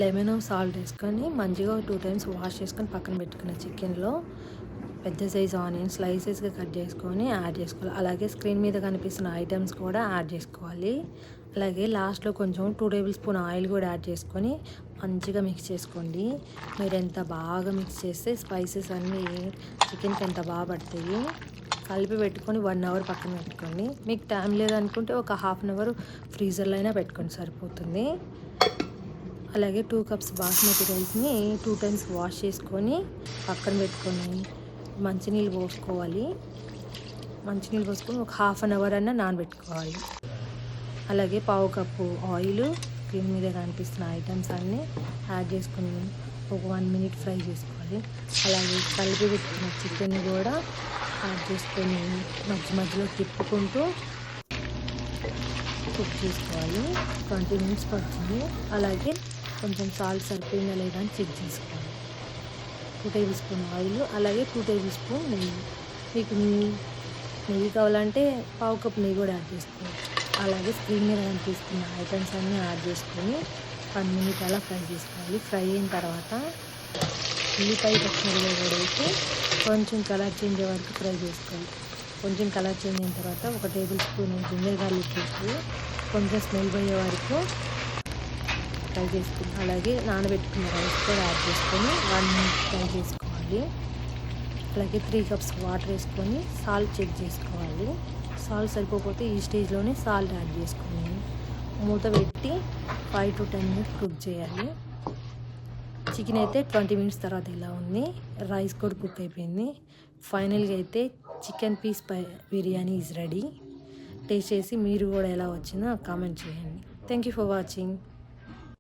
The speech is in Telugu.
లెమన్ సాల్ట్ వేసుకొని మంచిగా 2 టైమ్స్ వాష్ చేసుకొని పక్కన పెట్టుకున్న చికెన్లో పెద్ద సైజు ఆనియన్ స్లైసెస్గా కట్ చేసుకొని యాడ్ చేసుకోవాలి. అలాగే స్క్రీన్ మీద కనిపిస్తున్న ఐటమ్స్ కూడా యాడ్ చేసుకోవాలి. అలాగే లాస్ట్లో కొంచెం 2 టేబుల్ స్పూన్ ఆయిల్ కూడా యాడ్ చేసుకొని మంచిగా మిక్స్ చేసుకోండి. మీరు ఎంత బాగా మిక్స్ చేస్తే స్పైసెస్ అన్నీ చికెన్కి ఎంత బాగా పడతాయి. కలిపి పెట్టుకొని 1 అవర్ పక్కన పెట్టుకోండి. మీకు టైం లేదనుకుంటే ఒక హాఫ్ అన్ అవర్ ఫ్రీజర్లో అయినా పెట్టుకొని సరిపోతుంది. అలాగే 2 కప్స్ బాస్మతి రైస్ని 2 టైమ్స్ వాష్ చేసుకొని పక్కన పెట్టుకొని మంచినీళ్ళు పోసుకోవాలి. మంచినీళ్ళు పోసుకొని ఒక హాఫ్ అన్ అవర్ అన్నా నానబెట్టుకోవాలి. అలాగే పావు కప్పు ఆయిల్, స్క్రీన్ మీద కనిపిస్తున్న ఐటమ్స్ అన్నీ యాడ్ చేసుకొని ఒక 1 మినిట్ ఫ్రై చేసుకోవాలి. అలాగే కలిపి పెట్టుకున్న చికెన్ కూడా యాడ్ చేసుకొని మధ్యలో తిప్పుకుంటూ కుక్ చేసుకోవాలి. 20 మినిట్స్ పడుతుంది. అలాగే కొంచెం సాల్ట్ సరిపోయిందా లేదా అని చెక్ చేసుకోవాలి. 2 టేబుల్ స్పూన్ ఆయిల్, అలాగే 2 టేబుల్ స్పూన్ నెయ్యి. మీకు నెయ్యి కావాలంటే పావు కప్పు నెయ్యి కూడా యాడ్ చేసుకోవచ్చు. అలాగే స్క్రీన్ మీద కనిపిస్తున్న ఐటమ్స్ అన్నీ యాడ్ చేసుకొని 1 మినిట్ అలా ఫ్రై చేసుకోవాలి. ఫ్రై అయిన తర్వాత ఉల్లిపాయ పచ్చిమిరపకాయ కూడా వేసి కొంచెం కలర్ చేంజ్ అయ్యే వరకు ఫ్రై చేసుకోవాలి. కొంచెం కలర్ చేంజ్ అయిన తర్వాత 1 టేబుల్ స్పూన్ జింజర్ గార్లిక్ వేసి కొంచెం స్మెల్ పోయే వరకు ఫ్రై చేసుకుని అలాగే నానబెట్టుకున్న రైస్ కూడా యాడ్ చేసుకొని 1 మినిట్ ఫ్రై చేసుకోవాలి. అలాగే 3 కప్స్ వాటర్ వేసుకొని సాల్ట్ చెక్ చేసుకోవాలి. సాల్ట్ సరిపోకపోతే ఈ స్టేజ్లోనే సాల్ట్ యాడ్ చేసుకొని మూత పెట్టి 5 to 10 మినిట్స్ కుక్ చేయాలి. చికెన్ అయితే 20 మినిట్స్ తర్వాత ఇలా ఉంది. రైస్ కూడా కుక్ అయిపోయింది. ఫైనల్గా అయితే chicken piece biryani is ready. Taste చేసి మీరు కూడా ఎలా వచ్చిందో కామెంట్ చేయండి. Thank you for watching.